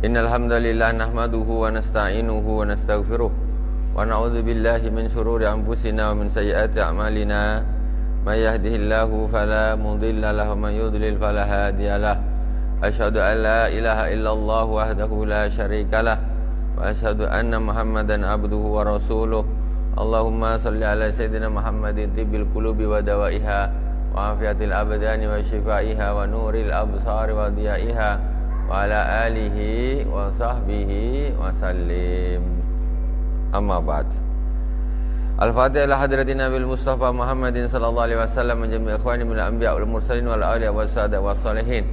Innal hamdalillah nahmaduhu wa nasta'inuhu wa nastaghfiruh wa na'udzu billahi min shururi anfusina wa min sayyiati a'malina. May yahdihillahu fala mudilla lahu wa may yudlil fala hadiyalah. Asyhadu an la ilaha illallah wahdahu la syarikalah wa asyhadu anna Muhammadan abduhu wa rasuluh. Allahumma salli ala sayyidina Muhammadin tibbil qulubi wa dawaiha wa afiyatil abdani wa shifaiha wa nuril absari wa diyaiha wa ala alihi wa sahbihi wa sallim. Amma ba'd. Al-Fatihah ila hadratin Nabil Mustafa Muhammadin sallallahu alaihi wasallam wa jami' ikhwani min al-anbiya wal mursalin wal awliya was sada was salihin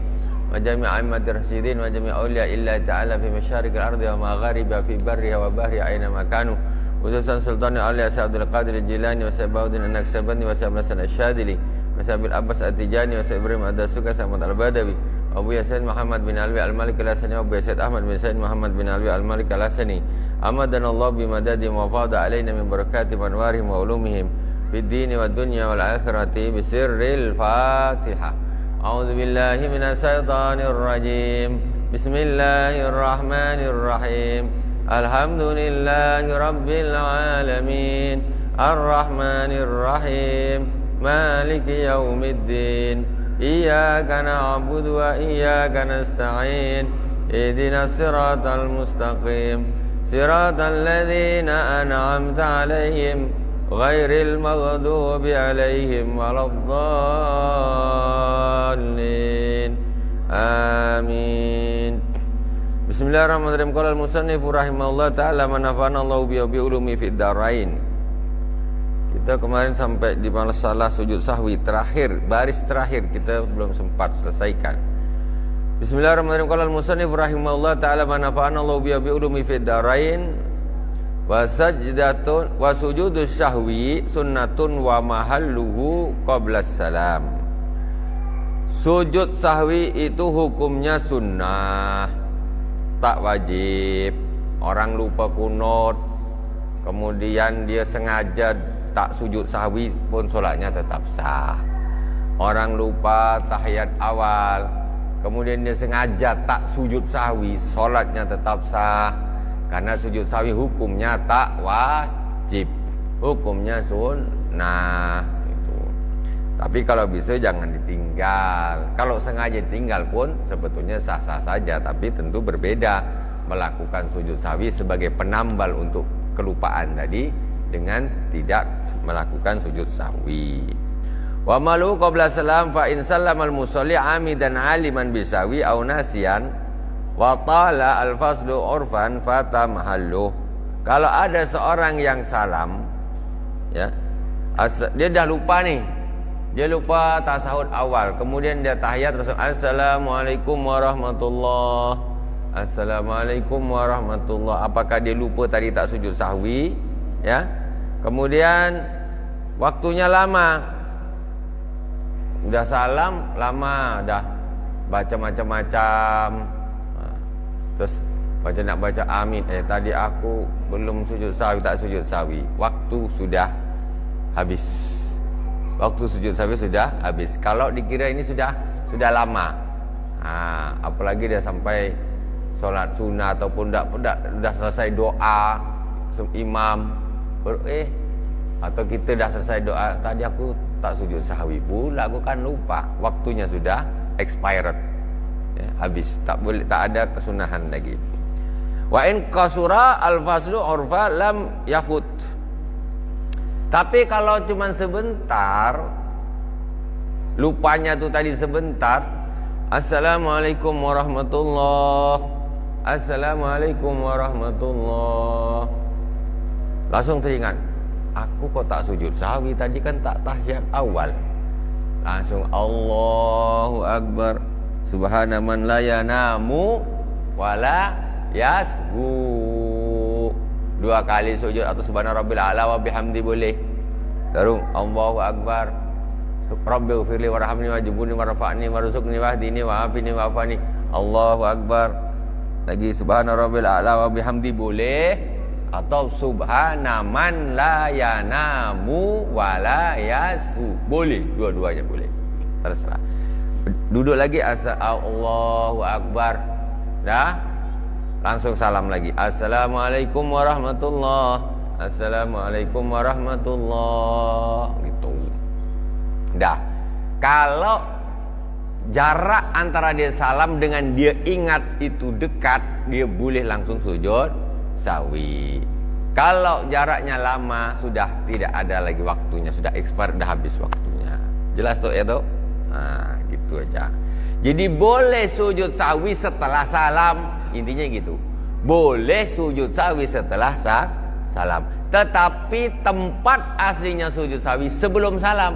wa jami' a'immatir rasyidin wa jami' awliya illa ta'ala fi masyariqil ardi wa magharibiha fi barriha wa bahriha aina ma kanu. Utusan Sultan Aulia Abdul Qadir Jilani wa Sayyidina An-Naksabandi wa Sayyidina Asy-Syadili wa Sayyidina Abbas At-Tijani wa Sayyidina Ibrahim Ad-Dasuka Samad Al-Badawi Abu Yasin Muhammad bin Alwi Al-Malik Al-Hasani Abu Yasin Ahmad bin Sayyid Muhammad bin Alwi Al-Malik Al-Hasani Amadan Allah bimadadi wa fada alaina min barakati manwarihim wa ulumihim fid dini wad dunya wal akhirati bisirril Fatihah. A'udzu billahi minas syaitonir rajim. Bismillahirrahmanirrahim. Alhamdulillahi rabbil alamin. Ar-Rahmanir Rahim. Maliki yaumiddin. Iyyaka na'budu wa iyyaka nasta'in. Ihdinas siratal mustaqim. Siratal ladzina an'amta 'alaihim ghairil maghdubi 'alaihim waladdallin. Amin. Bismillahirrahmanirrahim. Qala al-musannif rahimahullah ta'ala manafa'ana Allahu bi ulumi fid darain. Kita kemarin sampai di masalah sujud sahwi terakhir, baris terakhir kita belum sempat selesaikan. Bismillahirrahmanirrahim. Qala al-musannif rahimahullah ta'ala manafa'ana Allahu bi ulumi fid darain wa sajdatun wa sujudus sahwi sunnatun wa mahalluhu qabla salam. Sujud sahwi itu hukumnya sunnah, tak wajib. Orang lupa kunut kemudian dia sengaja tak sujud sahwi pun solatnya tetap sah. Orang lupa tahiyat awal kemudian dia sengaja tak sujud sahwi, solatnya tetap sah. Karena sujud sahwi hukumnya tak wajib, hukumnya sunnah itu. Tapi kalau bisa jangan ditinggal. Kalau sengaja ditinggal pun sebetulnya sah-sah saja, tapi tentu berbeda melakukan sujud sahwi sebagai penambal untuk kelupaan tadi dengan tidak melakukan sujud sahwi. Wa malu qabla salam fa in sallamal musalli amidan aliman bisahwi aw nasiyan wa tala al-faslu urfan fata mahalluh. Kalau ada seorang yang salam ya, dia dah lupa nih. Dia lupa tasahud awal, kemudian dia tahiyat terus assalamualaikum warahmatullah. Assalamualaikum warahmatullah. Apakah dia lupa tadi tak sujud sahwi? Ya. Kemudian waktunya lama. Udah salam lama, dah baca macam-macam. Terus nak baca amin. Tadi aku belum sujud sahwi, tak sujud sahwi. Waktu sudah habis. Waktu sujud sahwi sudah habis. Kalau dikira ini sudah lama. Apalagi dia sampai solat sunnah ataupun dah selesai doa imam atau kita dah selesai doa, tadi aku tak sujud sahwi pula, aku kan lupa, waktunya sudah expired ya, habis, tak boleh, tak ada kesunahan lagi. Wa in qasura al-faslu urfa lam yafut. Tapi kalau cuman sebentar, lupanya tuh tadi sebentar, assalamualaikum warahmatullah, assalamualaikum warahmatullah, langsung teringat, aku kok tak sujud sahwi tadi, kan tak tahiyat awal. Langsung Allahu Akbar, subhana man la yanamu wala yasbu. 2 kali sujud atau subhana rabbil a'la wa bihamdi boleh. Terus Allahu Akbar, Rabbi ghfirli warhamni wajibuni warfa'ni warzuqni wahdini wa'afini wa'afani. Allahu Akbar. Lagi subhana rabbil a'la wa bihamdi boleh, atau subhana man la yanamu wa la yasu boleh, dua-duanya boleh, terserah. Duduk lagi Allahu Akbar, dah langsung salam lagi. Assalamualaikum warahmatullah. Assalamualaikum warahmatullah. Gitu. Dah. Kalau jarak antara dia salam dengan dia ingat itu dekat, dia boleh langsung sujud sahwi. Kalau jaraknya lama, sudah tidak ada lagi waktunya, sudah expire, sudah habis waktunya. Jelas tuh ya tuh? Nah, gitu aja. Jadi boleh sujud sahwi setelah salam, intinya gitu. Boleh sujud sahwi setelah salam. Tetapi tempat aslinya sujud sahwi sebelum salam.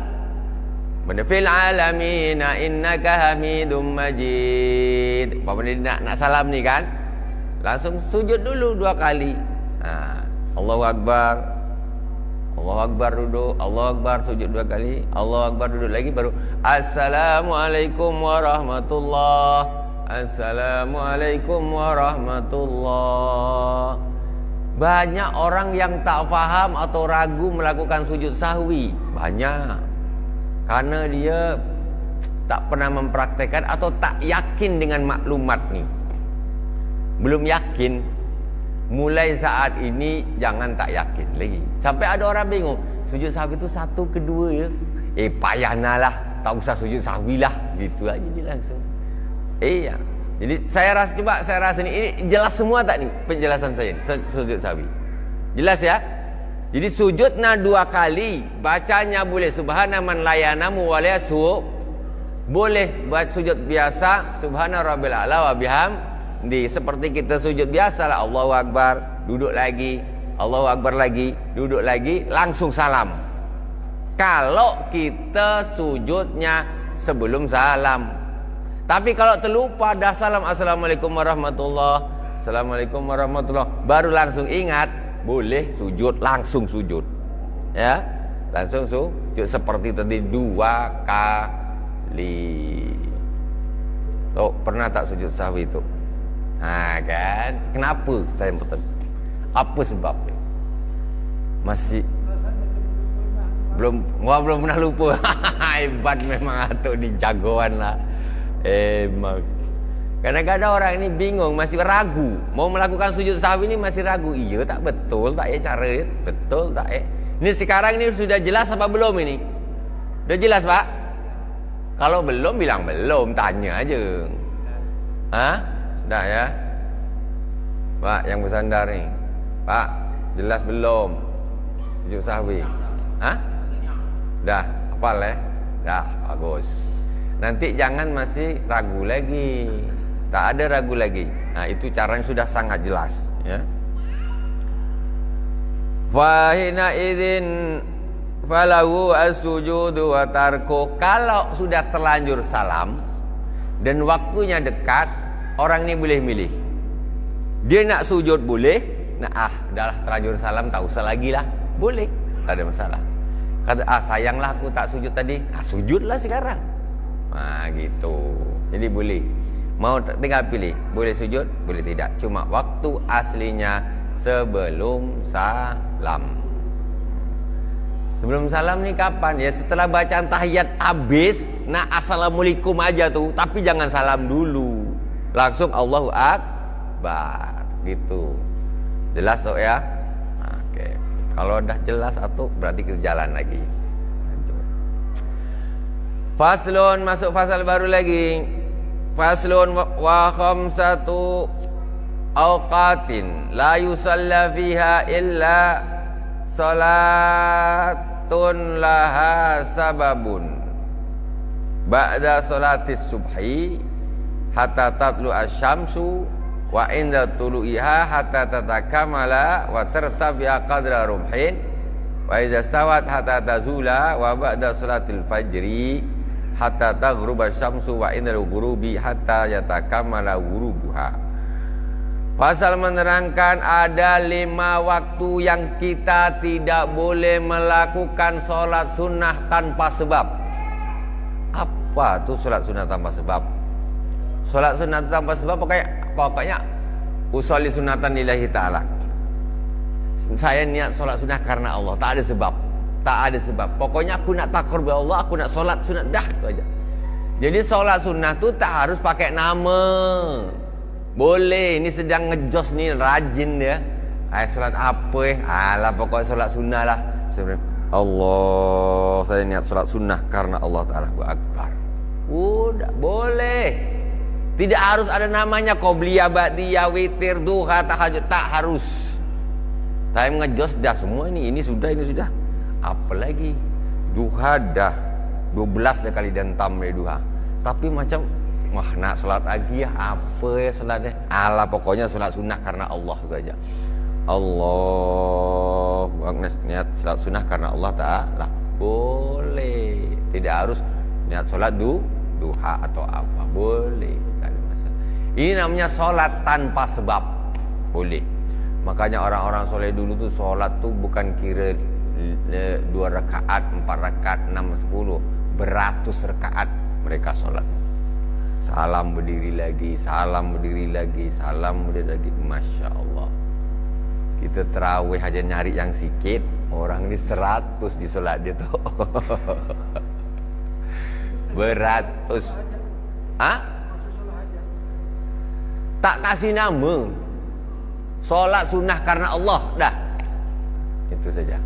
Fil alamina innaka hamidum majid. Apa benda nak salam ni kan? Langsung sujud dulu 2 kali. Nah, Allahu Akbar. Allahu Akbar duduk, Allahu Akbar sujud 2 kali, Allahu Akbar duduk lagi, baru Assalamualaikum warahmatullah. Assalamualaikum warahmatullah. Banyak orang yang tak faham atau ragu melakukan sujud sahwi. Banyak. Karena dia tak pernah mempraktekkan atau tak yakin dengan maklumat ni. Belum yakin. Mulai saat ini jangan tak yakin lagi. Sampai ada orang bingung, sujud sahwi itu 1 ke 2 ya. Payahna lah, tak usah sujud sahwi lah. Gitu aja dia langsung. Ya. Jadi saya rasa ini jelas semua tak ni penjelasan saya sujud sahwi. Jelas ya? Jadi sujudnya 2 kali, bacanya boleh subhana man layanamu wa liyasu. Boleh buat sujud biasa, subhana rabbil a'la wa bihamdi, seperti kita sujud biasa lah. Allahu Akbar, duduk lagi, Allahu Akbar lagi, duduk lagi, langsung salam. Kalau kita sujudnya sebelum salam. Tapi kalau terlupa dah salam assalamualaikum warahmatullah, assalamualaikum warahmatullah, baru langsung ingat, boleh sujud, langsung sujud. Ya, langsung sujud seperti tadi 2 kali. Tuh, pernah tak sujud sahwi itu? Nah kan, kenapa saya betul? Apa sebabnya? Masih belum pernah lupa. Hebat memang atuk ni, jagoan lah. Emang kadang-kadang orang ini bingung, masih ragu mau melakukan sujud sahwi ini, masih ragu. Iya tak betul tak ya cara dia? Betul tak ya? Ini sekarang ini sudah jelas apa belum ini? Sudah jelas Pak? Kalau belum bilang belum, tanya aja. Hah? Dah ya Pak yang bersandar ni, Pak jelas belum sujud sahwi? Hah? Dah hafal dah, bagus. Nanti jangan masih ragu lagi, tak ada ragu lagi. Nah itu caranya sudah sangat jelas ya. Fahina idzin falahu as-sujudu wa tarku. Kalau sudah terlanjur salam dan waktunya dekat, orang ini boleh milih. Dia nak sujud boleh, udahlah terlanjur salam tak usah lagi lah, boleh, tak ada masalah. Kata sayanglah aku tak sujud tadi, sujudlah sekarang. Nah gitu. Jadi boleh. Mau tinggal pilih, boleh sujud, boleh tidak. Cuma waktu aslinya sebelum salam. Sebelum salam ni kapan? Ya setelah bacaan tahiyat habis, assalamualaikum aja tuh, tapi jangan salam dulu. Langsung Allahu Akbar gitu. Jelas tuh ya? Oke. Kalau dah jelas atau berarti kita jalan lagi. Faslun, masuk fasal baru lagi. Faslun wa khamsatu awqatin la yusalla fiha illa salatun laha sababun ba'da salatis subhi hatta tatlu asy-syamsu wa inda tulu'iha hatta tatakamala wa tartafi'a qadra rumhin wa idza stawat hatta tazula wa ba'da salatil fajri hatta taghruba syamsu wa indal ghurubi hatta yatakamala ghurubuha. Pasal menerangkan ada 5 waktu yang kita tidak boleh melakukan solat sunnah tanpa sebab. Apa tuh solat sunnah tanpa sebab? Solat sunnah tanpa sebab pokoknya usolli sunatan lillahi ta'ala. Saya niat solat sunnah karena Allah, tak ada sebab. Tak ada sebab. Pokoknya aku nak takur kepada Allah, aku nak solat sunat, dah itu aja. Jadi solat sunnah tu tak harus pakai nama. Boleh, ini sedang ngejos nih, rajin dia. Sholat apa alah pokoknya sholat sunnah lah. Allah, saya niat sholat sunnah karena Allah Ta'ala Akbar. Udah, boleh. Tidak harus ada namanya qobliyah, ba'diyah, witir, duha, tahajud. Tak harus. Saya ngejos dah semua ini sudah. Apalagi duha dah 12 dah kali dan tam dari duha. Tapi macam wah nak sholat lagi ya, apa ya sholatnya? Alah pokoknya sholat sunnah karena Allah saja. Allah, niat sholat sunnah karena Allah Ta'ala. Boleh. Tidak harus niat sholat duha atau apa. Boleh. Tak ada masalah. Ini namanya sholat tanpa sebab. Boleh. Makanya orang-orang soleh dulu tuh sholat tuh bukan kira 2 rakaat, 4 rakaat, 6, 10. Beratus rakaat mereka sholat. Salam berdiri lagi, salam berdiri lagi, salam berdiri lagi. Masya Allah. Kita terawih aja nyari yang sikit, orang ini 100 di sholat dia tuh. Beratus. Hah? Tak kasih nama. Sholat sunnah karena Allah. Dah. Itu saja.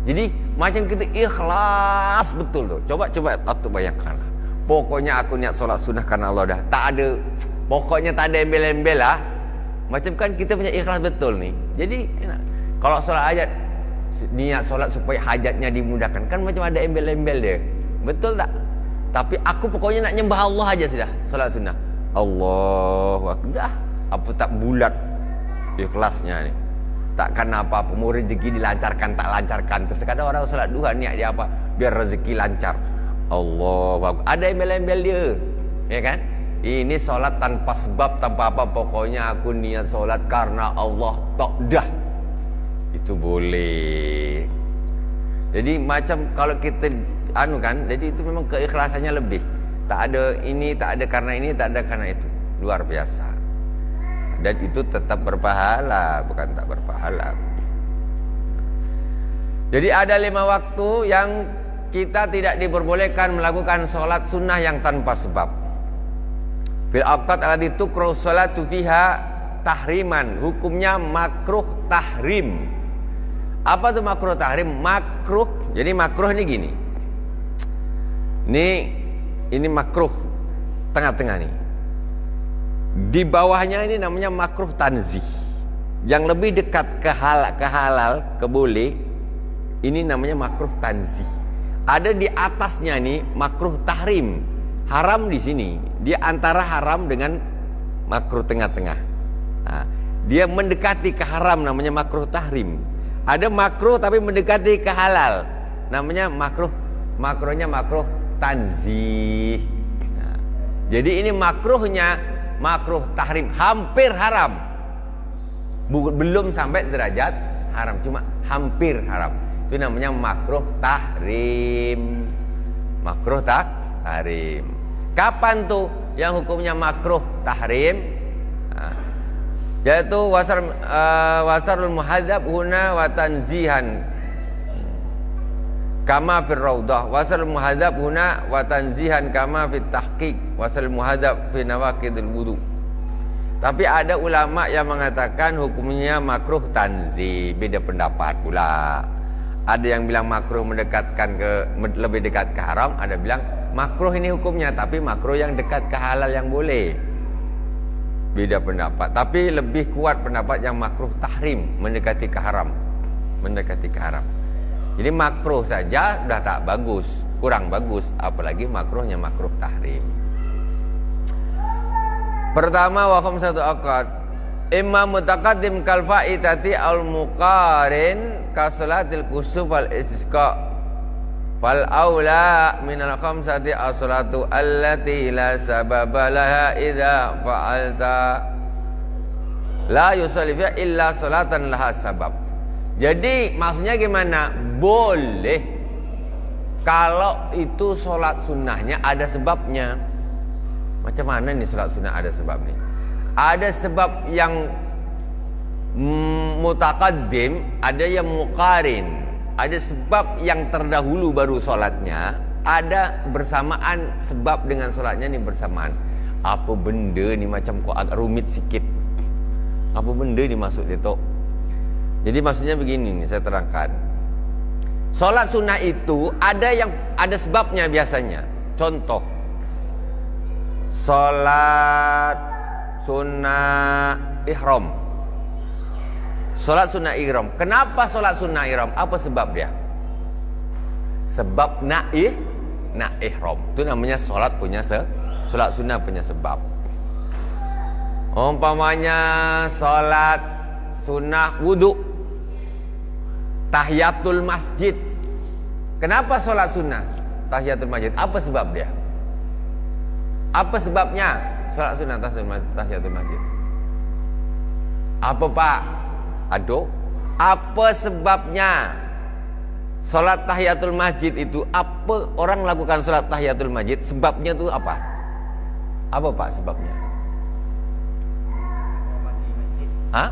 Jadi macam kita ikhlas betul tuh. Coba atau bayangkan. Pokoknya aku niat sholat sunnah karena Allah dah. Tak ada, pokoknya tak ada embel-embel lah. Macam kan kita punya ikhlas betul nih. Jadi enak. Kalau sholat hajat, niat sholat supaya hajatnya dimudahkan. Kan macam ada embel-embel dia. Betul tak? Tapi aku pokoknya nak nyembah Allah aja sudah. Sholat sunnah. Allahu Akbar. Apa tak bulat ikhlasnya nih. Takkan apa-apa. Mau rezeki dilancarkan, tak lancarkan. Terus kadang orang sholat duha niat dia apa? Biar rezeki lancar. Allah, ada embel-embel dia, ya kan? Ini solat tanpa sebab, tanpa apa. Pokoknya aku niat solat karena Allah. Tak dah. Itu boleh. Jadi macam kalau kita kan, jadi itu memang keikhlasannya lebih. Tak ada ini, tak ada karena ini, tak ada karena itu. Luar biasa. Dan itu tetap berpahala, bukan tak berpahala. Jadi ada 5 waktu yang kita tidak diperbolehkan melakukan sholat sunnah yang tanpa sebab. Fil awqat allati tukrahu sholatu fiha tahriman. Hukumnya makruh tahrim. Apa tuh makruh tahrim? Makruh. Jadi makruh ini gini. Ini makruh tengah-tengah nih. Di bawahnya ini namanya makruh tanzih. Yang lebih dekat ke halal, ke boleh, ini namanya makruh tanzih. Ada di atasnya nih makruh tahrim. Haram di sini. Dia antara haram dengan makruh tengah-tengah. Nah, dia mendekati ke haram namanya makruh tahrim. Ada makruh tapi mendekati ke halal. Namanya makruhnya makruh tanzih. Nah, jadi ini makruhnya makruh tahrim, hampir haram. Belum sampai derajat haram, cuma hampir haram. Itu namanya makruh tahrim. Makruh tahrim. Kapan tuh yang hukumnya makruh tahrim? Nah, yaitu wasarul muhadzab huna wa tanzihan kama fil raudah. Wasarul muhadzab huna wa tanzihan kama fit tahqiq. Wasarul muhadzab fi nawaqidil wudu. Tapi ada ulama yang mengatakan hukumnya makruh tanzih. Beda pendapat pula. Ada yang bilang makruh mendekatkan lebih dekat ke haram, ada bilang makruh ini hukumnya tapi makruh yang dekat ke halal yang boleh. Beda pendapat, tapi lebih kuat pendapat yang makruh tahrim, mendekati ke haram. Mendekati ke haram. Jadi makruh saja sudah tak bagus, kurang bagus, apalagi makruhnya makruh tahrim. Pertama wa khamsatu aqad. Imma mutaqaddim kal fa'itati al muqarin ka salatil kusuf wal istisqa. Fal aula min al khamsati as-salatu allati la sababa laha idza fa'alta la yusalli fiha illa salatan laha sabab. Jadi maksudnya gimana? Boleh kalau itu sholat sunnahnya ada sebabnya. Macam mana nih sholat sunnah ada sebab nih? Ada sebab yang mutaqaddim, ada yang muqarin. Ada sebab yang terdahulu baru sholatnya, ada bersamaan sebab dengan sholatnya ini bersamaan. Apa benda ni macam kok agak rumit sikit. Apa benda ni maksud dia tu? Jadi maksudnya begini nih, saya terangkan. Solat sunnah itu ada sebabnya biasanya. Contoh, solat sunnah ihram. Solat sunnah ihram. Kenapa solat sunnah ihram? Apa sebab dia? Sebab nak ihram. Itu namanya solat sunnah punya sebab. Umpamanya solat sunnah wudu, tahiyatul masjid. Kenapa solat sunnah tahiyatul masjid? Apa sebab dia? Apa sebabnya solat sunnah tahiyatul masjid? Apa Pak? Aduh, apa sebabnya solat tahiyatul masjid itu? Apa orang lakukan solat tahiyatul masjid? Sebabnya itu apa? Apa Pak sebabnya? Hah?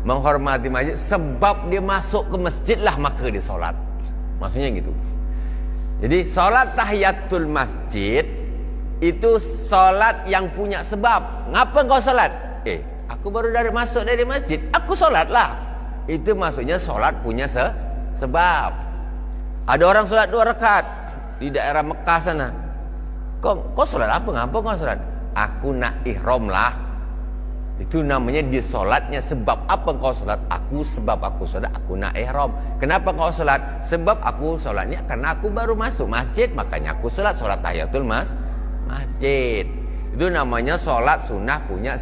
Menghormati masjid. Sebab dia masuk ke masjid lah maka dia solat. Maksudnya gitu. Jadi solat tahiyatul masjid itu solat yang punya sebab. Ngapa kau solat? Aku baru masuk dari masjid, aku solat lah. Itu maksudnya solat punya sebab. Ada orang solat 2 rakaat di daerah Mekah sana. Kau solat apa? Ngapa kau solat? Aku nak ihram lah. Itu namanya di solatnya. Sebab apa kau solat? Sebab aku solat, aku nak ihram. Kenapa kau solat? Sebab aku solatnya karena aku baru masuk masjid, makanya aku solat tahiyatul masjid. Itu namanya solat sunnah punya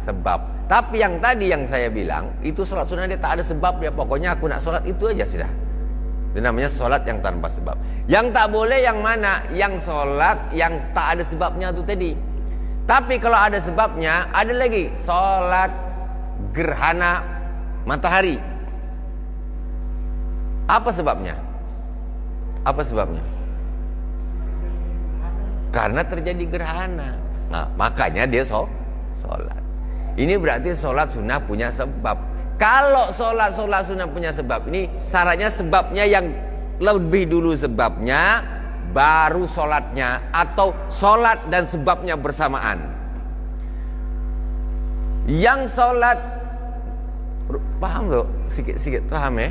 sebab. Tapi yang tadi yang saya bilang, itu solat sunnah dia tak ada sebab dia. Pokoknya aku nak solat itu aja sudah. Itu namanya solat yang tanpa sebab. Yang tak boleh yang mana? Yang solat yang tak ada sebabnya itu tadi. Tapi kalau ada sebabnya, ada lagi solat gerhana matahari. Apa sebabnya? Apa sebabnya? Karena terjadi gerhana. Nah, makanya dia solat. Ini berarti solat sunnah punya sebab. Kalau solat sunnah punya sebab, ini syaratnya sebabnya yang lebih dulu sebabnya, baru solatnya, atau solat dan sebabnya bersamaan. Yang solat, paham tuh? Sikit-sikit paham ya?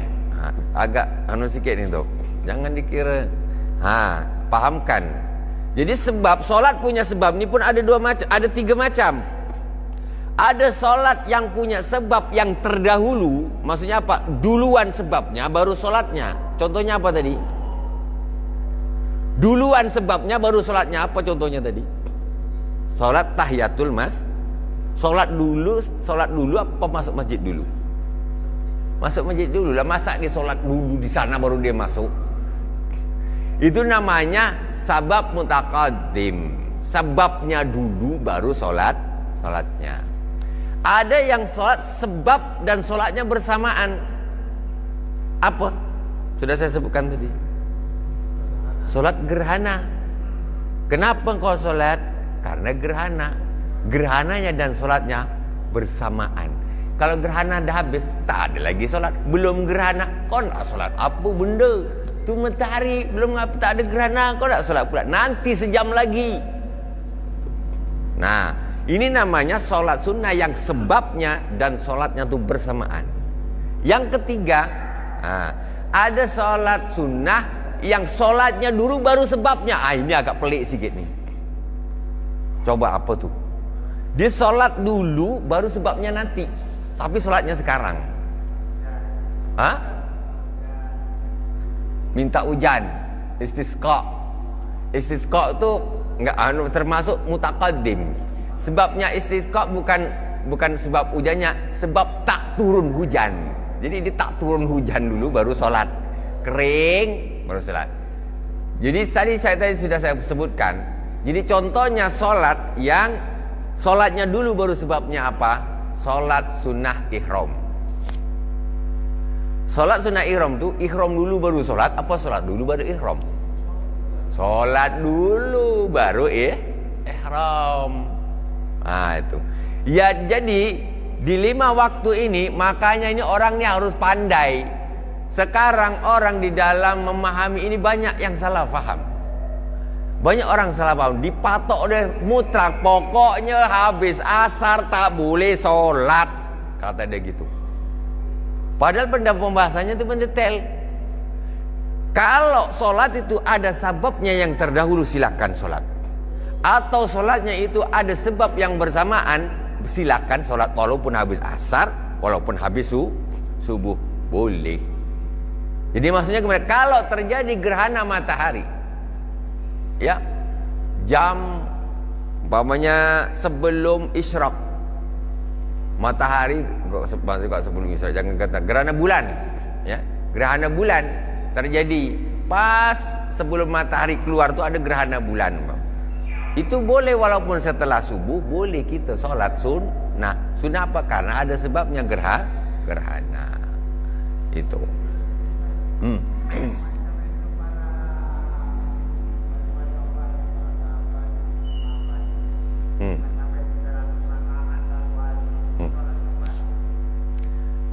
Agak sikit nih tuh. Jangan dikira. Pahamkan. Jadi sebab, solat punya sebab ini pun ada 2 macam, ada 3 macam. Ada solat yang punya sebab yang terdahulu. Maksudnya apa? Duluan sebabnya baru solatnya. Contohnya apa tadi? Duluan sebabnya baru solatnya. Apa contohnya tadi? Solat tahiyatul Solat dulu apa masuk masjid dulu? Masuk masjid dulu lah. Masa dia solat dulu di sana baru dia masuk? Itu namanya sabab mutaqaddim. Sebabnya dulu baru solatnya. Ada yang solat sebab dan solatnya bersamaan. Apa? Sudah saya sebutkan tadi. Solat gerhana. Kenapa kau solat? Karena gerhana. Gerhananya dan solatnya bersamaan. Kalau gerhana dah habis, tak ada lagi solat. Belum gerhana, kau nak solat apa benda? Tu matahari belum apa, tak ada gerhana, kau nak solat pula. Nanti sejam lagi. Nah, ini namanya solat sunnah yang sebabnya dan solatnya itu bersamaan. Yang ketiga, ada solat sunnah yang solatnya dulu baru sebabnya. Ini agak pelik sikit nih. Coba apa tuh? Dia solat dulu baru sebabnya nanti, tapi solatnya sekarang. Minta hujan, istisqa. Istisqa itu enggak termasuk mutaqaddim. Sebabnya istisqa bukan sebab hujannya, sebab tak turun hujan. Jadi dia tak turun hujan dulu baru solat. Kering baru solat. Jadi tadi sudah saya sebutkan. Jadi contohnya solat yang solatnya dulu baru sebabnya apa? Solat sunnah ihram. Solat sunnah ihram itu ihram dulu baru solat, apa solat dulu baru ihram? Solat dulu baru ihram. Itu. Ya, jadi di 5 waktu ini makanya ini orang ini harus pandai. Sekarang orang di dalam memahami ini banyak yang salah faham. Banyak orang salah paham, dipatok oleh mutlak, pokoknya habis asar tak boleh sholat, kata dia gitu. Padahal pembahasannya itu mendetail. Kalau sholat itu ada sebabnya yang terdahulu, silakan sholat. Atau sholatnya itu ada sebab yang bersamaan, silakan sholat walaupun habis asar, walaupun habis subuh, boleh. Jadi maksudnya kemudian kalau terjadi gerhana matahari, ya, jam umpamanya sebelum isyraq matahari, sebelum isyraq, jangan kata gerhana bulan, ya, gerhana bulan terjadi pas sebelum matahari keluar tuh ada gerhana bulan, itu boleh walaupun setelah subuh, boleh kita sholat sunnah. Sunnah apa? Karena ada sebabnya gerhana itu.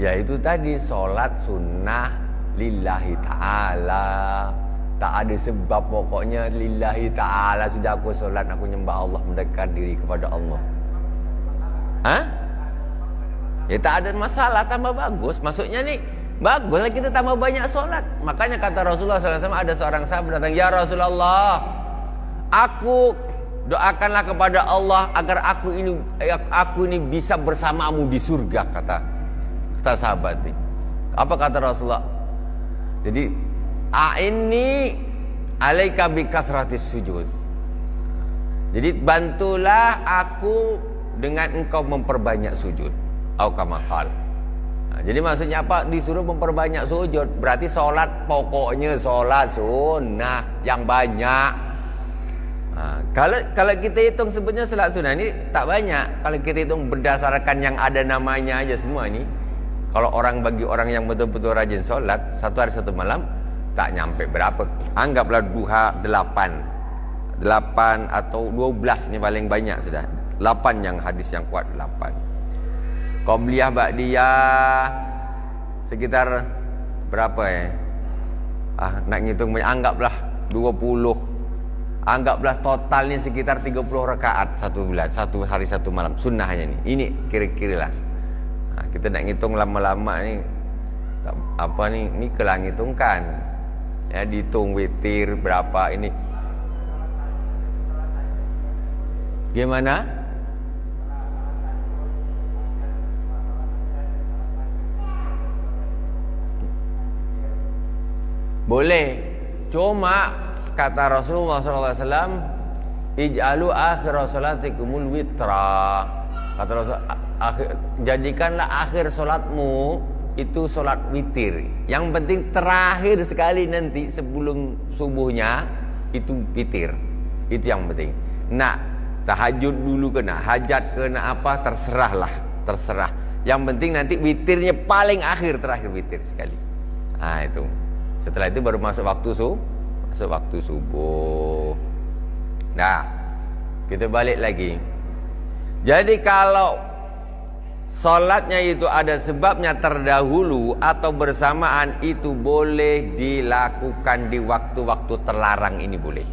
Ya itu tadi, sholat sunnah lillahi ta'ala, tak ada sebab, pokoknya lillahi ta'ala, sudah aku sholat, aku nyembah Allah, mendekatkan diri kepada Allah. Hah? Ya tak ada masalah, tambah bagus. Maksudnya nih, baguslah kita tambah banyak sholat. Makanya kata Rasulullah SAW, ada seorang sahabat datang, ya Rasulullah, aku doakanlah kepada Allah agar aku ini bisa bersamamu di surga, kata sahabat ini. Apa kata Rasulullah? Jadi, a'inni alaika bikasratis sujud. Jadi bantulah aku dengan engkau memperbanyak sujud. Au kama qala. Jadi maksudnya apa? Disuruh memperbanyak sujud. Berarti sholat, pokoknya sholat sunnah yang banyak. Kalau kita hitung sebenarnya sholat sunnah ini tak banyak. Kalau kita hitung berdasarkan yang ada namanya aja semua ini. Kalau bagi orang yang betul-betul rajin sholat, satu hari satu malam, tak nyampe berapa. Anggaplah duha 8 atau 12 ini paling banyak sudah. 8 yang hadis yang kuat, 8. Qobliyah ba'diyah sekitar berapa ya? Nak ngitung, anggaplah 20. Anggaplah totalnya sekitar 30 rakaat satu bulan, satu hari satu malam. Sunnahnya nih. Ini kira-kira lah. Kita nak ngitung lama-lama ni apa ni? Ni kelang hitungkan. Ya, dihitung witir berapa ini. Gimana? Boleh. Cuma kata Rasulullah SAW, ij'alu akhir salatikumul witra. Kata Rasulullah, jadikanlah akhir solatmu itu solat witir. Yang penting terakhir sekali nanti sebelum subuhnya itu witir. Itu yang penting. Nak tahajud dulu ke, nak hajat ke, nak apa, terserahlah, terserah. Yang penting nanti witirnya paling akhir, terakhir witir sekali. Itu. Setelah itu baru masuk waktu subuh. Nah, kita balik lagi. Jadi kalau sholatnya itu ada sebabnya terdahulu atau bersamaan, itu boleh dilakukan di waktu-waktu terlarang ini, boleh.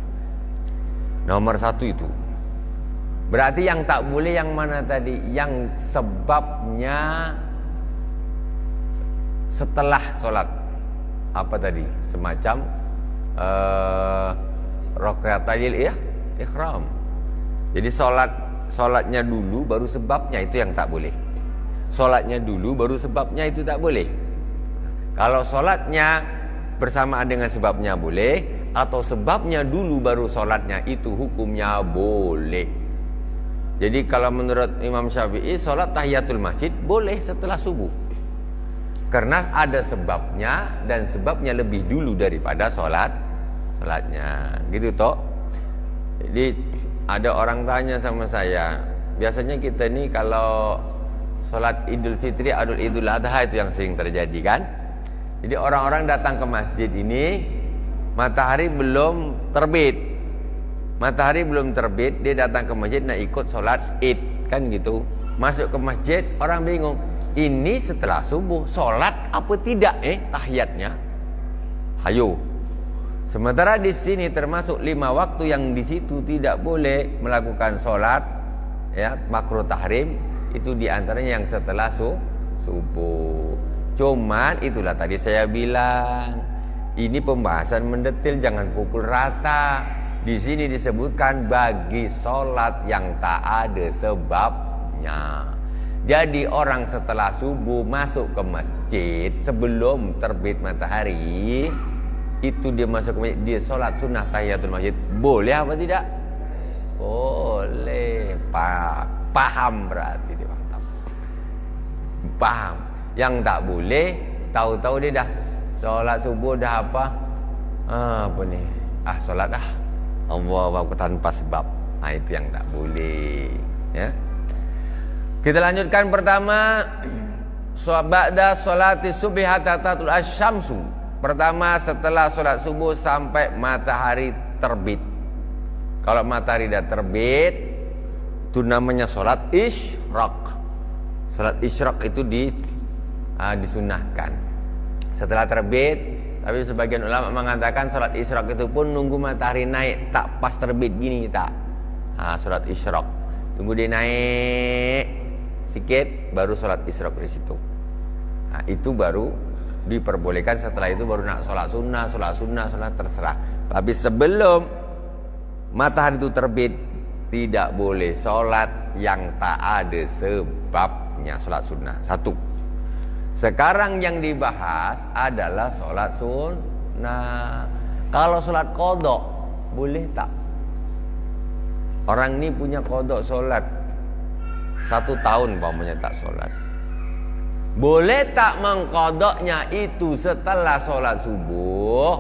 Nomor 1 itu. Berarti yang tak boleh yang mana tadi? Yang sebabnya setelah sholat. Apa tadi? Semacam rakaatil ihram. Jadi sholatnya dulu baru sebabnya, itu yang tak boleh. Sholatnya dulu baru sebabnya, itu tak boleh. Kalau sholatnya bersamaan dengan sebabnya boleh, atau sebabnya dulu baru sholatnya, itu hukumnya boleh. Jadi kalau menurut Imam Syafi'i, sholat tahiyatul masjid boleh setelah subuh, karena ada sebabnya, dan sebabnya lebih dulu daripada sholatnya, gitu toh. Jadi ada orang tanya sama saya, biasanya kita nih kalau sholat Idul Fitri, Idul Adha itu yang sering terjadi kan. Jadi orang-orang datang ke masjid ini, matahari belum terbit. Matahari belum terbit, dia datang ke masjid nak ikut sholat Id, kan gitu. Masuk ke masjid, orang bingung. Ini setelah subuh, sholat apa tidak tahiyatnya? Hayo. Sementara di sini termasuk 5 waktu yang di situ tidak boleh melakukan sholat, ya, makruh tahrim, itu diantaranya yang setelah subuh. Cuman itulah tadi saya bilang, ini pembahasan mendetail, jangan pukul rata. Di sini disebutkan bagi sholat yang tak ada sebabnya. Jadi orang setelah subuh masuk ke masjid sebelum terbit matahari, itu dia masuk ke masjid, dia sholat sunnah tahiyatul masjid, boleh apa tidak? Boleh. Paham berarti dia, mantap. Paham. Yang tak boleh, tahu-tahu dia dah sholat subuh dah apa nih, sholat dah Allah tanpa sebab. Nah, itu yang tak boleh, ya. Kita lanjutkan. Pertama, ba'da sholati subhi hatta tatul asyamsu. Pertama, setelah sholat subuh sampai matahari terbit. Kalau matahari dah terbit, itu namanya sholat isyraq. Sholat isyraq itu disunahkan setelah terbit. Tapi sebagian ulama mengatakan sholat isyraq itu pun nunggu matahari naik, tak pas terbit gini tak. Sholat isyraq tunggu dia naik sedikit, baru sholat isyraq di situ. Itu baru diperbolehkan. Setelah itu baru nak sholat sunnah terserah. Tapi sebelum matahari itu terbit tidak boleh sholat yang tak ada sebabnya, sholat sunnah. Satu. Sekarang yang dibahas adalah sholat sunnah. Kalau sholat qadha boleh tak? Orang ini punya qadha sholat 1 tahun umpamanya tak sholat, boleh tak mengqadhanya itu setelah sholat subuh?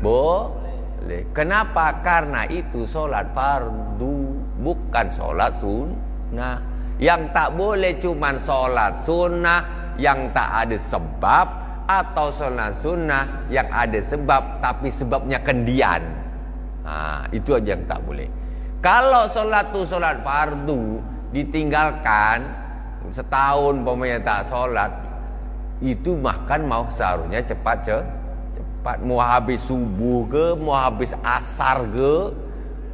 Boleh. Kenapa? Karena itu sholat fardu, bukan sholat sunnah. Yang tak boleh cuman sholat sunnah yang tak ada sebab, atau sholat sunnah yang ada sebab tapi sebabnya kendian. Itu aja yang tak boleh. Kalau sholat tu sholat fardu ditinggalkan setahun umpamanya tak sholat, itu makan mau seharusnya cepat. Mau habis subuh ke, mau habis asar ke,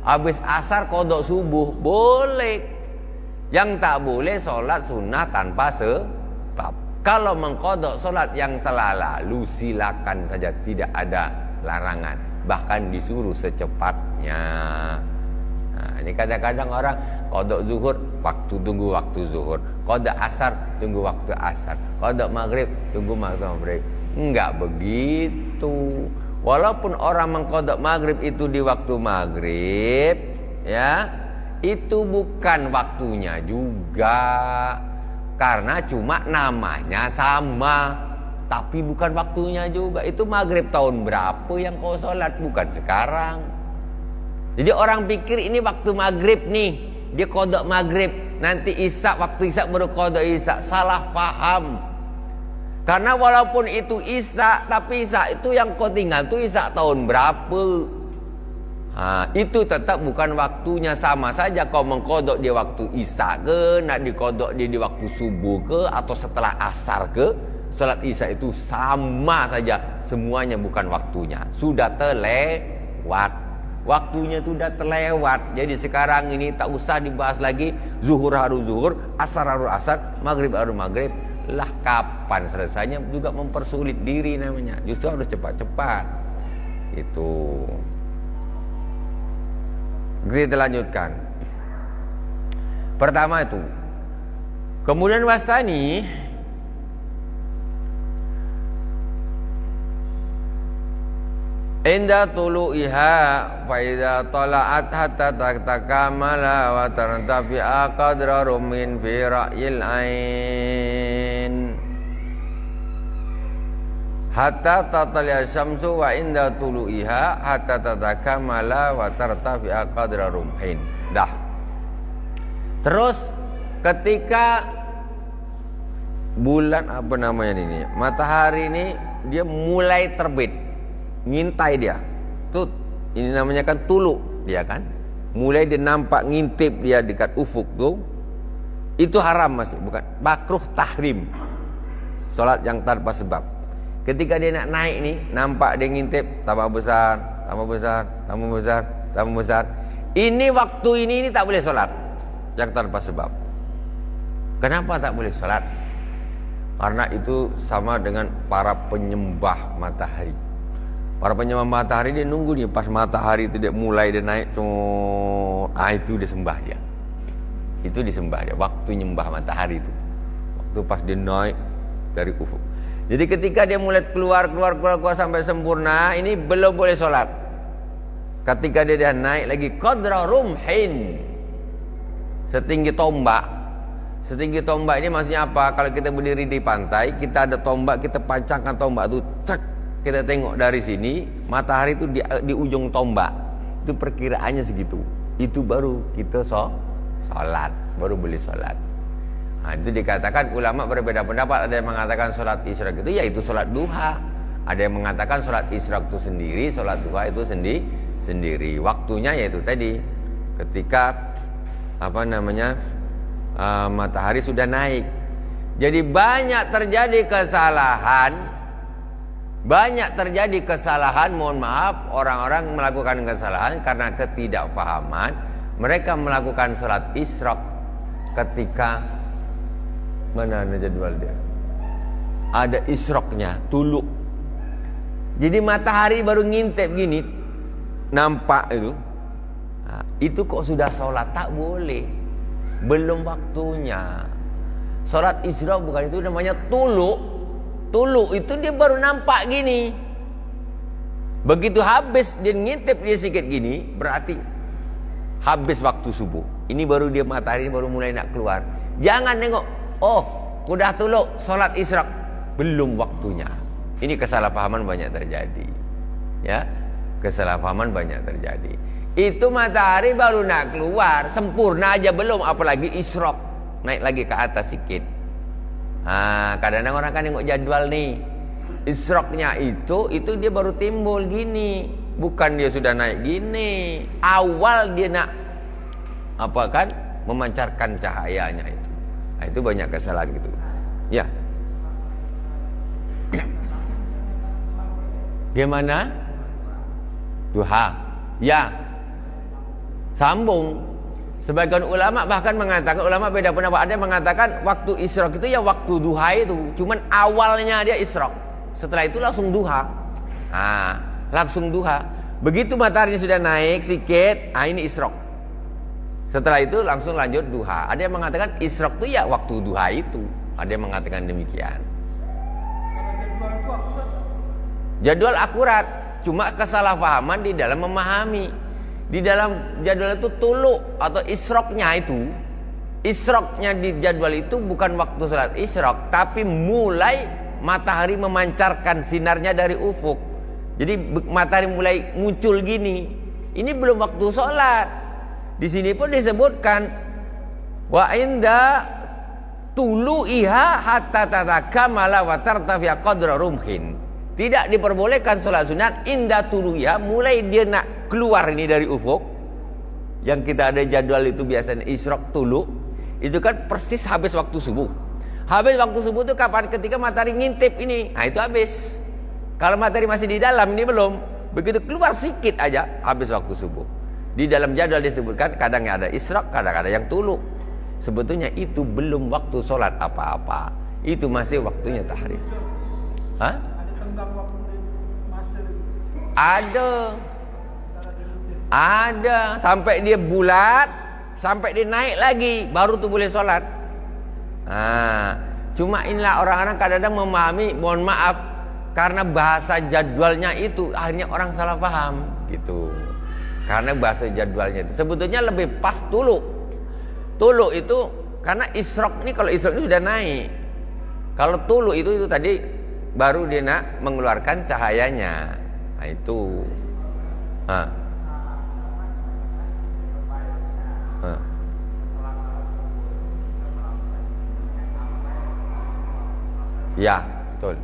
habis asar qadha subuh boleh. Yang tak boleh sholat sunnah tanpa sebab. Kalau mengqadha sholat yang telah lalu silakan saja, tidak ada larangan, bahkan disuruh secepatnya. Ini kadang-kadang orang qadha zuhur, tunggu waktu zuhur, qadha asar, tunggu waktu asar, qadha maghrib, tunggu waktu maghrib. Enggak begitu. Walaupun orang mengqadha maghrib itu di waktu maghrib, ya, itu bukan waktunya juga, karena cuma namanya sama, tapi bukan waktunya juga. Itu maghrib tahun berapa yang kau sholat, bukan sekarang. Jadi orang pikir ini waktu maghrib nih, dia qadha maghrib, nanti isya, waktu isya baru qadha isya. Salah paham. Karena walaupun itu isya, tapi isya itu yang kau tinggal itu isya tahun berapa, itu tetap bukan waktunya. Sama saja kau mengqadha di waktu isya ke, nak diqadha dia di waktu subuh ke, atau setelah asar ke, salat isya itu sama saja, semuanya bukan waktunya, sudah terlewat. Waktunya itu sudah terlewat. Jadi sekarang ini tak usah dibahas lagi. Zuhur harus zuhur, asar harus asar, maghrib harus maghrib. Lah kapan selesainya, juga mempersulit diri namanya. Justru harus cepat-cepat. Itu. Kita lanjutkan. Pertama itu. Kemudian wastani, inda tulu'iha fa idza tala'at hatta takamala wa tartafi'a qadra min fi ra'yil ain hatta tatali'a syamsu wa inda tulu'iha hatta takamala wa tartafi'a qadra rumhin. Dah. Terus ketika bulan apa namanya ini, matahari ini dia mulai terbit, ngintai dia tuh, ini namanya kan tulu dia kan, mulai dia nampak ngintip dia dekat ufuk tuh, itu haram masih, bukan makruh tahrim, sholat yang tanpa sebab. Ketika dia nak naik nih, nampak dia ngintip tambah besar, tambah besar, tambah besar, tambah besar. Ini waktu ini tak boleh sholat yang tanpa sebab. Kenapa tak boleh sholat? Karena itu sama dengan para penyembah matahari. Para penyembah matahari dia nunggu dia pas matahari itu dia mulai dia naik, itu disembah dia. Itu disembah dia. Waktu nyembah matahari itu. Waktu pas dia naik dari ufuk. Jadi ketika dia mulai keluar sampai sempurna, ini belum boleh sholat. Ketika dia dah naik lagi qadra rumhin, setinggi tombak. Setinggi tombak ini maksudnya apa? Kalau kita berdiri di pantai, kita ada tombak, kita pancangkan tombak itu, cek, kita tengok dari sini, matahari itu di ujung tombak. Itu perkiraannya segitu. Itu baru kita sholat, baru boleh sholat. Nah, itu dikatakan ulama berbeda pendapat. Ada yang mengatakan sholat isyraq itu yaitu sholat duha. Ada yang mengatakan sholat isyraq itu sendiri, sholat duha itu sendiri. Waktunya yaitu tadi ketika matahari sudah naik. Jadi banyak terjadi kesalahan. Mohon maaf, orang-orang melakukan kesalahan karena ketidakpahaman. Mereka melakukan sholat isyraq ketika mana ada jadwal dia? Ada isyraqnya, tuluk. Jadi matahari baru ngintip gini, nampak itu. Nah, itu kok sudah sholat? Tak boleh. Belum waktunya. Sholat isyraq bukan itu, namanya tuluk. Tuluk itu dia baru nampak gini. Begitu habis dia ngintip dia sedikit gini, berarti habis waktu subuh. Ini baru dia matahari baru mulai nak keluar. Jangan nengok, oh, udah tuluk, sholat isyraq, belum waktunya. Ini kesalahpahaman banyak terjadi. Ya, kesalahpahaman banyak terjadi. Itu matahari baru nak keluar, sempurna aja belum, apalagi isyraq, naik lagi ke atas sikit. Kadang-kadang orang kan nengok jadwal nih. Isyraqnya itu dia baru timbul gini, bukan dia sudah naik gini. Awal dia nak memancarkan cahayanya itu. Nah, itu banyak kesalahan gitu. Ya. Gimana? Duha. Ya. Sambung. Sebagian ulama bahkan mengatakan, ulama beda pendapat, ada yang mengatakan waktu isyraq itu ya waktu duha itu. Cuman awalnya dia isyraq. Setelah itu langsung duha. Langsung duha. Begitu matahari sudah naik sedikit, ini isyraq. Setelah itu langsung lanjut duha. Ada yang mengatakan isyraq itu ya waktu duha itu. Ada yang mengatakan demikian. Jadwal akurat, cuma kesalahpahaman di dalam memahami. Di dalam jadwal itu tuluk atau isyraqnya itu, isyraqnya di jadwal itu bukan waktu salat isyraq, tapi mulai matahari memancarkan sinarnya dari ufuk. Jadi matahari mulai muncul gini. Ini belum waktu salat. Di sini pun disebutkan wa inda tulu'iha hatta tatakamala wa tartafi'a qadra rumhin. Tidak diperbolehkan sholat sunat inda tulu'iha, mulai dia nak keluar ini dari ufuk. Yang kita ada jadwal itu biasanya isyraq tulu. Itu kan persis habis waktu subuh. Habis waktu subuh itu kapan? Ketika matahari ngintip ini. Nah itu habis. Kalau matahari masih di dalam ini belum. Begitu keluar sedikit aja habis waktu subuh. Di dalam jadwal disebutkan kadang ada isyraq, kadang ada yang tulu. Sebetulnya itu belum waktu sholat apa-apa. Itu masih waktunya tahrim. Hah? Ada sampai dia bulat, sampai dia naik lagi, baru tuh boleh sholat. Cuma inilah orang-orang kadang-kadang memahami, mohon maaf, karena bahasa jadwalnya itu akhirnya orang salah paham gitu. Karena bahasa jadwalnya itu sebetulnya lebih pas tuluk. Tuluk itu karena isyraq ini, kalau isyraq ini sudah naik. Kalau tuluk itu tadi baru dia nak mengeluarkan cahayanya. Nah itu. Ya, betul.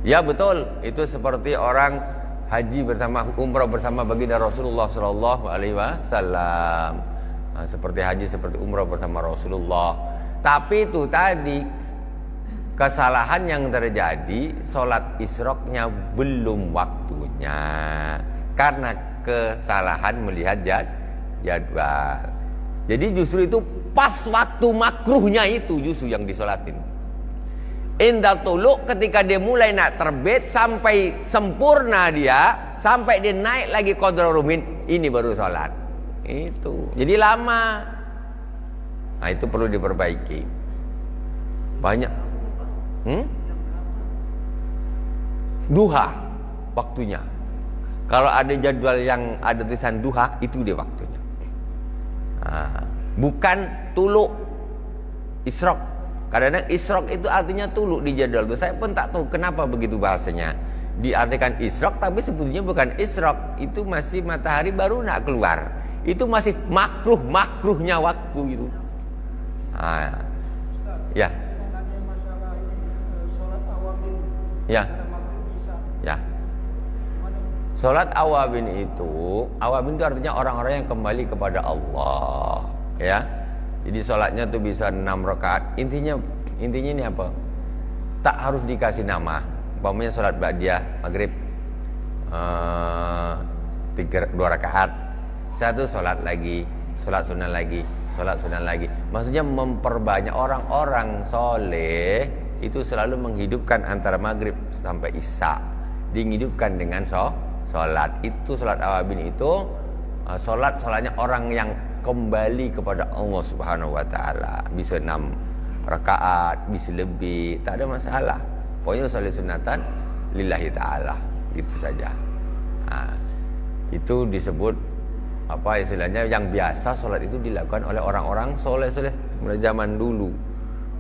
Ya betul. Itu seperti orang haji bersama, umrah bersama baginda Rasulullah sallallahu alaihi wasallam. Seperti haji, seperti umrah bersama Rasulullah. Tapi itu tadi kesalahan yang terjadi, sholat isyraqnya belum waktunya karena kesalahan melihat jadwal. Jadi justru itu pas waktu makruhnya itu justru yang disolatin. Indah tuluk, ketika dia mulai nak terbit sampai sempurna dia, sampai dia naik lagi qadra rumin, ini baru sholat. Itu jadi lama. Nah itu perlu diperbaiki. Banyak duha waktunya. Kalau ada jadwal yang ada tulisan duha, itu dia waktunya. Nah, bukan tuluk isyraq. Kadang-kadang isyraq itu artinya tuluk di jadwal itu. Saya pun tak tahu kenapa begitu bahasanya. Diartikan isyraq tapi sebetulnya bukan isyraq. Itu masih matahari baru nak keluar. Itu masih makruhnya waktu itu. Nah, ya. Ya. Ya. Salat awabin itu artinya orang-orang yang kembali kepada Allah, ya. Jadi salatnya tuh bisa 6 rakaat. Intinya ini apa? Tak harus dikasih nama. Umpamanya salat ba'diyah maghrib 2 rakaat. Satu salat lagi, salat sunnah lagi, salat sunnah lagi. Maksudnya memperbanyak. Orang-orang soleh itu selalu menghidupkan antara maghrib sampai isya. Dihidupkan dengan salat. Itu salat awabin itu salatnya orang yang kembali kepada Allah Subhanahu wa taala. Bisa 6 rakaat, bisa lebih, tak ada masalah. Pokoknya salat sunatan lillahi taala, itu saja. Nah, itu disebut apa istilahnya, yang biasa salat itu dilakukan oleh orang-orang soleh mulai zaman dulu.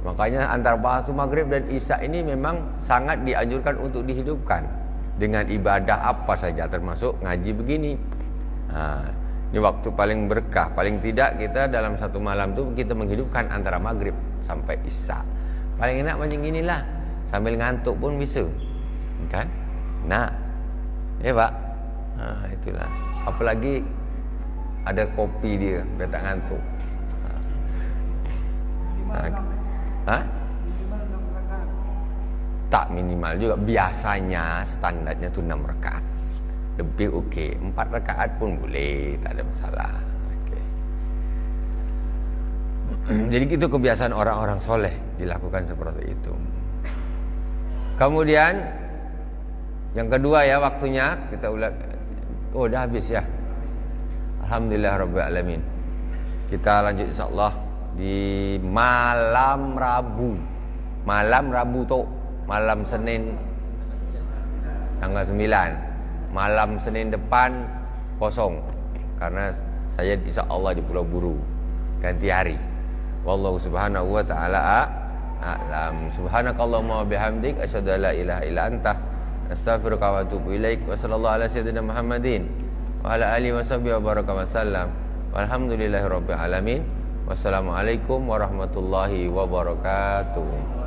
Makanya antara waktu maghrib dan isya ini memang sangat dianjurkan untuk dihidupkan dengan ibadah apa saja, termasuk ngaji begini. Nah, ini waktu paling berkah. Paling tidak kita dalam satu malam itu kita menghidupkan antara maghrib sampai isya. Paling enak macam inilah, sambil ngantuk pun bisa, kan? Nah, ya Pak. Nah, itulah. Apalagi ada kopi dia, biar tak ngantuk. Hah? Tak minimal juga. Biasanya standarnya tuh 6 rakaat. Lebih okey, 4 rakaat pun boleh, tak ada masalah. Okay. Jadi itu kebiasaan orang-orang soleh dilakukan seperti itu. Kemudian yang kedua ya, waktunya kita ulang. Oh, dah habis ya. Alhamdulillah rabbil alamin. Kita lanjut insyaallah di malam Rabu. Malam Rabu tu, malam Senin tanggal 9. Malam Senin depan kosong karena saya insyaallah di Pulau Buru ganti hari. Wallahu subhanahu wa ta'ala a'lam. Subhanakallahumma wa bihamdik asyhadu an la ilaha illa anta astaghfiruka wa atubu ilaik. Wa sallallahu ala sayyidina Muhammadin wa ala alihi wa sahbihi wa baraka wa sallam. Walhamdulillahirabbil alamin. Wassalamualaikum warahmatullahi wabarakatuh.